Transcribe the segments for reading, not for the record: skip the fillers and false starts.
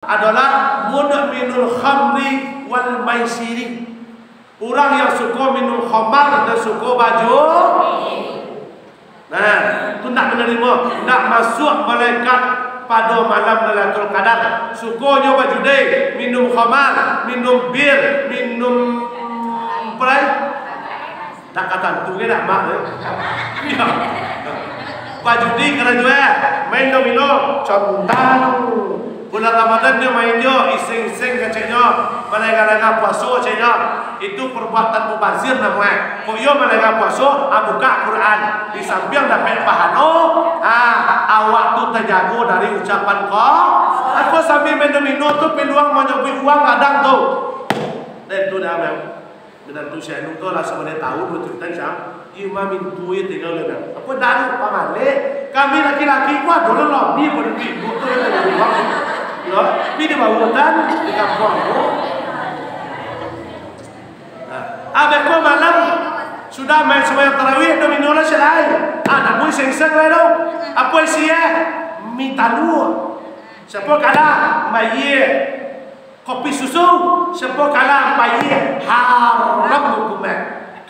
adalah mudminul khamri wal maisiri. Orang yang suka minum khamar dan suka baju. Nah, itu nak menerima, nak masuk malaikat pada malam Lailatul Qadar. Sukanya baju day, minum khamar, minum bir, minum perai. Tak kata tu ke nak mak dia. Baju day kena jual, main domino, contang. Bulan Ramadan dia main dia, iseng-iseng kacanya, malaikat puasa kacanya. Itu perbuatan mubazir namanya. Kok yo malaikat puasa, buka Quran. Di samping dapat pahala, awak tu terjaga dari ucapan kau. Aku sambil main domino tu peluang menyebut uang kadang tu. Dan tu dah memang. Dan tu saya nunggu lah sebenarnya tahu betul kan siapa. Imam itu ya tinggal lagi. Apa dah lupa balik? Kami laki-laki kuat dulu lobby berdiri. Betul kan uang. Ya, ini bawutan di kampung. Abang kau malam sudah main sembahyang tarawih domino lah selai. Nak pun seng-seng lah tu. Apa isinya? Minta lu. Siapa kalah? Maye. Kopi susu. Siapa kalah? Maye. Haram hukumnya.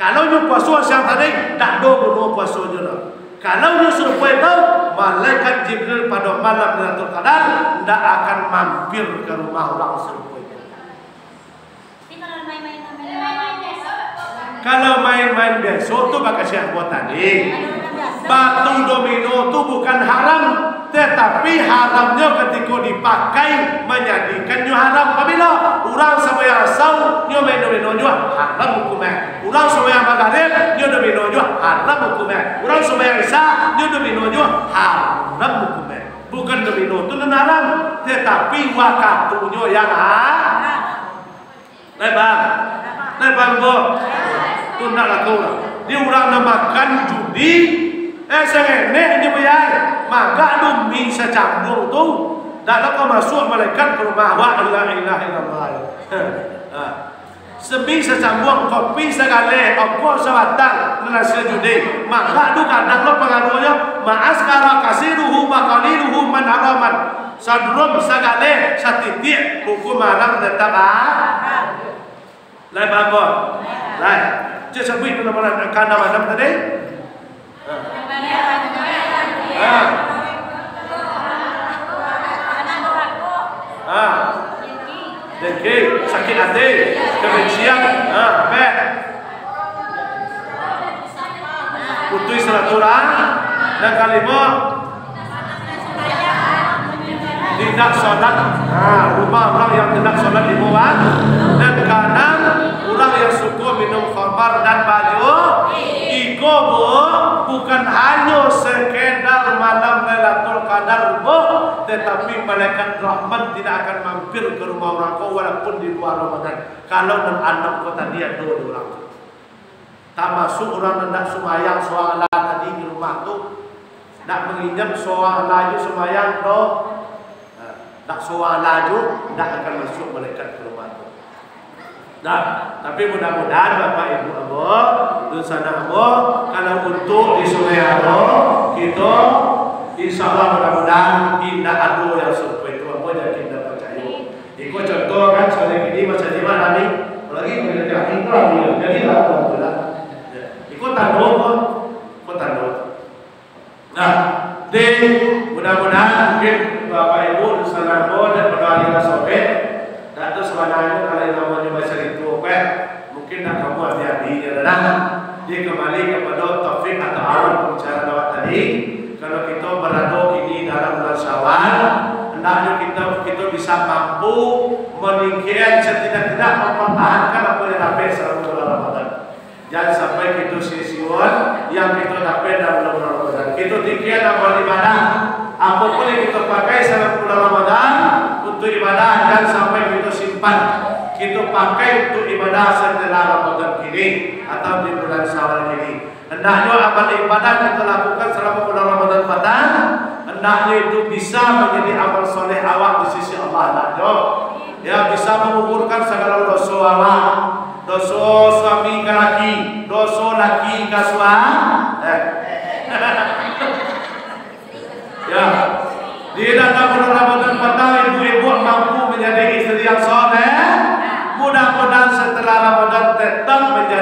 Kalau you puasa siang tadi, tak do bunuh puasa je lah. Kalau you suruh itu, malaikat Jibril pada malam Lailatul Qadar tidak akan mampir ke rumah orang serupa itu. Kalau main-main besok tu bakal siap buat tadi. Batu domino tu bukan haram, tetapi haramnya ketika dipakai menjadikannya haram. Apabila orang sembahyang asar dia main domino juga haram hukumnya. Orang sembahyang maghrib dia domino juga haram hukumnya. Orang sembahyang isya dia domino juga haram hukumnya. Bukan domino tu non haram, tetapi waktunya yang haram. Lebar bu. Tu nak lakukan. Dia orang nak makan judi. Sengenek dia bayar. Maka demi secambung tu. Tak kau masuk malaikat ke rumah. Wa la ilaha illallah. Sebi secambung kopi segala. Apa sebatang nasi judi. Maka tu kadang lo pengaruhnya. Ma'askara kasiruhu maqaliluhu man haraman. Sadrum segala satitik hukum haram tetap Lai babon. Lai. Cik sebut itu nama akan nama tadi? Dengki, sakit hati, kebencian, putus silaturahmi dan kelima tidak sholat. Rumah orang yang tidak sholat di bawah dan kadang orang yang suka minum khamar dan baju iko bukan hanya sekedar malam Lailatul Qadar tetapi malaikat rahmat tidak akan mampir ke rumah orang kau walaupun di luar Ramadan. Kalau dan anak kau tadi ada dua orang tak masuk orang hendak sembahyang soal tadi di rumah tu nak menginjam soal laju sembahyang tu tak soal laju tak akan masuk malaikat ke rumah tu. Nah, tapi mudah-mudahan Bapak Ibu Abo, Dusana Abo, kalau untuk di Sungai Abo, kita insya Allah mudah-mudahan tidak ada yang serupa itu apa yang kita percaya. Ikut contoh kan, soalnya ini masa di mana nih? Lagi menjadi itu jadi lah alhamdulillah. Ikut tanduk, ikut tanduk. Nah, di mudah-mudahan mungkin Bapak Ibu Dusana Abo dan pendengar sobat. Dan itu sebenarnya kalau yang namanya baca itu mungkin nak kamu hati-hati adalah dia kembali kepada taufik atau awal pembicaraan awal tadi. Kalau kita berada ini dalam bulan Syawal, hendaknya kita bisa mampu meningkatkan setidak-tidak mempertahankan apa yang dapat selama bulan Ramadan. Jangan sampai kita sia-sia yang kita dapat dalam bulan Ramadan. Kita tingkatkan amal ibadah. Apapun yang kita pakai selama bulan Ramadan untuk ibadah dan sampai kita simpan, kita pakai untuk ibadah setelah Ramadan ini atau di bulan Syawal ini. Hendaknya amal ibadah kita lakukan selama bulan Ramadan datang, hendaknya itu bisa menjadi amal soleh awak di sisi Allah. Hendaknya ya bisa mengukurkan segala dosa awak, dosa suami ke laki, dosa laki ke suami. Ya, di dalam bulan Ramadan datang ibu-ibu mampu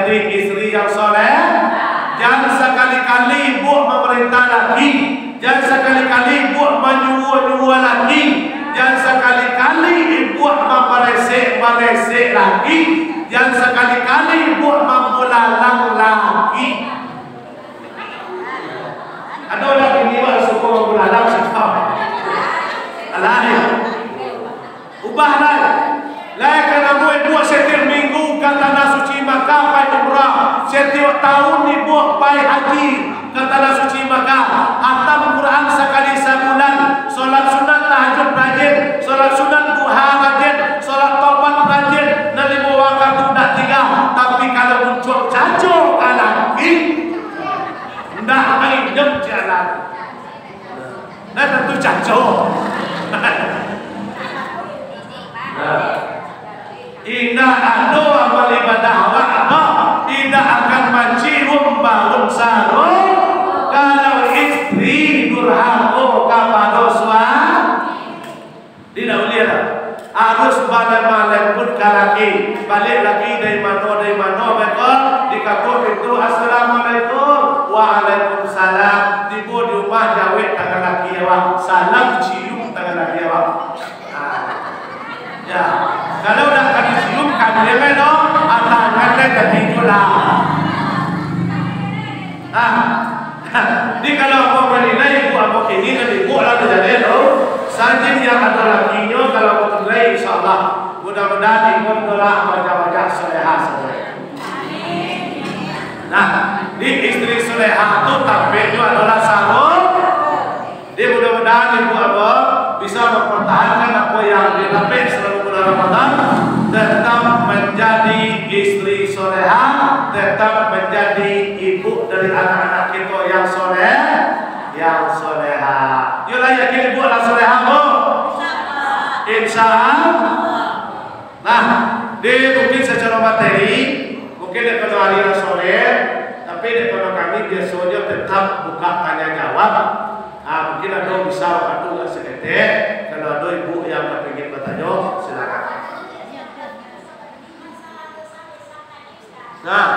menjadi istri yang soleh. Jangan sekali-kali ibu memerintah lagi. Jangan sekali-kali ibu menyuruh lagi. Jangan sekali-kali ibu meresek lagi. Jangan sekali-kali ibu membulalang lagi. Ada orang ini suka membulalang sikap. Alahnya ubahlah. Lai kerana ibu setiap minggu ke tanah suci Makkah pai umrah, setiap tahun ibu pai haji ke tanah suci Makkah, hatam Quran sekali sebulan, solat sunat tahajud rajin, solat sunat duha rajin, solat taubat rajin, dan 5 waktu dah 3. Tapi kalau muncul cacok lagi, dah main jam jalan, dah tentu cacok. Indah ado amal ibadah wa'na tidak akan mencium bangun sarung kalau istri durhaka kepada suami. Tidak boleh lah. Harus balik pun kalaki balik lagi dari mana mereka dikabut itu assalamualaikum waalaikumsalam tiba di rumah jawab tangan laki awak salam cium tangan laki awak. Ya, kalau dah kami cium kami lepas tangan jadi jula. Jadi kalau apa menilai ibu apa kini dan ibu lah terjadi tu, saja yang ada lakinya kalau apa terjadi insyaAllah mudah-mudahan ibu telah wajah-wajah solehah saja. Nah, di istri solehah tu tampilnya adalah sarung. Dia mudah-mudahan ibu apa bisa mempertahankan apa yang dilakukan selama bulan Ramadan, tetap menjadi istri solehah, tetap menjadi ibu dari anak-anak kita yang soleh, yang solehah. Yolah yakin ibu adalah solehah bu? Insyaallah. Nah, dia mungkin secara materi, mungkin dia kena aliran soleh, tapi dia kena kami biasanya tetap buka tanya jawab. Mungkin ada bisa waktu nggak seketik. Kalau ada ibu yang ingin bertanya, silakan. Nah,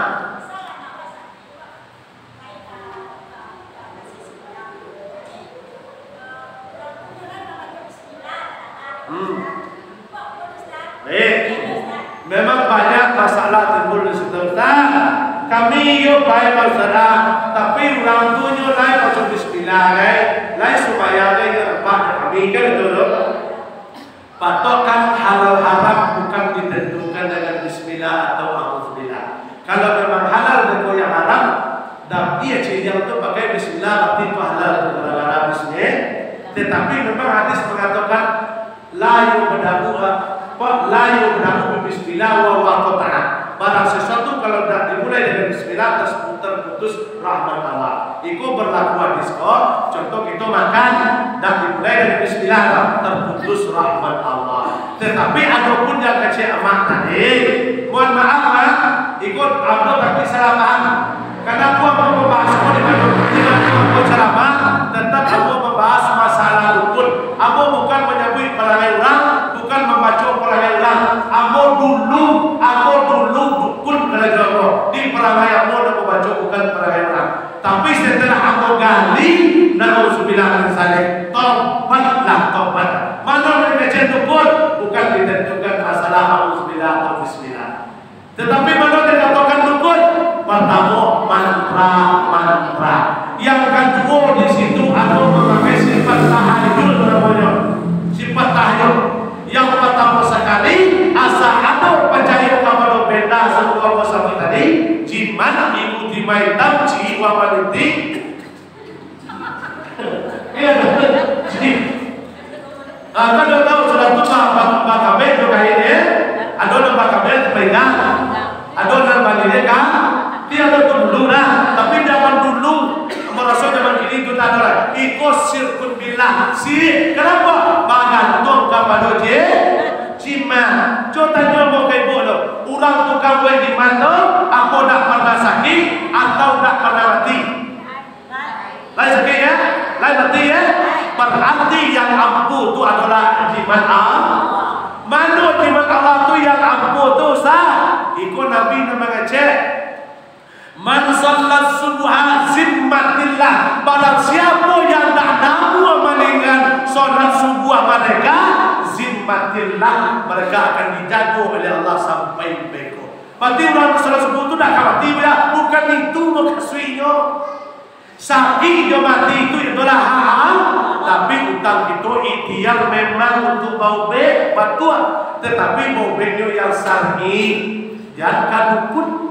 baik. Memang banyak masalah timbul di situ. Kami yo baik masalah, tapi orang tuanya lain macam bismillah, lain supaya lain apa kami kan itu loh. Patokan halal haram bukan ditentukan dengan bismillah atau auzubillah. Kalau memang halal dan yang haram, dan dia cirinya untuk pakai bismillah, berarti itu halal gara-gara bismillah. Tetapi memang hadis mengatakan la yu'badu bismillah wa waqta'an. Barang sesuatu kalau dah dimulai dengan bismillah terputus rahmat Allah. Itu berlaku hadis kok. Contoh kita makan dah dimulai dengan bismillah terputus rahmat Allah. Tetapi ada pun yang kecil amat tadi. Mohon maaf ikut abdo tapi salah paham. Karena aku mau membahas di mana tidak ceramah, tetap aku membahas masalah rukun. Aku bukan menyebut perangai orang, bukan membaca perangai orang. Aku dulu dukun kerajaan di perangai aku dan membaca bukan perangai orang. Tapi setelah aku gali, na'udzubillah min dzalik, tobat. Mana mereka dukun bukan ditentukan masalah na'udzubillah atau bismillah. Tetapi mana dikatakan dukun? Pertama mantra. Yang kedua di situ aku memakai sifat tahayul namanya. Sifat tahayul. Yang pertama sekali asa ada percaya kepada benda sebuah masalah tadi jimat ibu dimai tamci wa maliti. Iya betul. Kan dah tahu sudah tu bakabel tu kainnya. Ada orang bakabel terpegang. Ada orang balile kan. Dia ada dulu lah, tapi zaman dulu merasa zaman ini itu tak ada. Ikut sirkun bilah. Kenapa? Bergantung kepada jimat. Contohnya mau ke ibu lo. Orang tukang buat di mana? Apa nak pernah sakit atau nak pernah mati? Lain sakit ya? Lain mati ya? Berarti yang ampuh itu adalah jimat Allah. Mana jimat Allah itu yang ampuh itu sah? Ikut Nabi nama ngecek. Man sholat subuha zimmatillah, barang siapa yang tak namu meninggal sholat subuh mereka zimmatillah, mereka akan dijaga oleh Allah sampai beko. Berarti orang sholat subuh itu dah mati ya, bukan itu maksudnya. Saking dia mati itu itulah hak, tapi utang itu ikhtiar memang untuk baubek batuan, tetapi baubeknya yang syar'i, jangan dukun.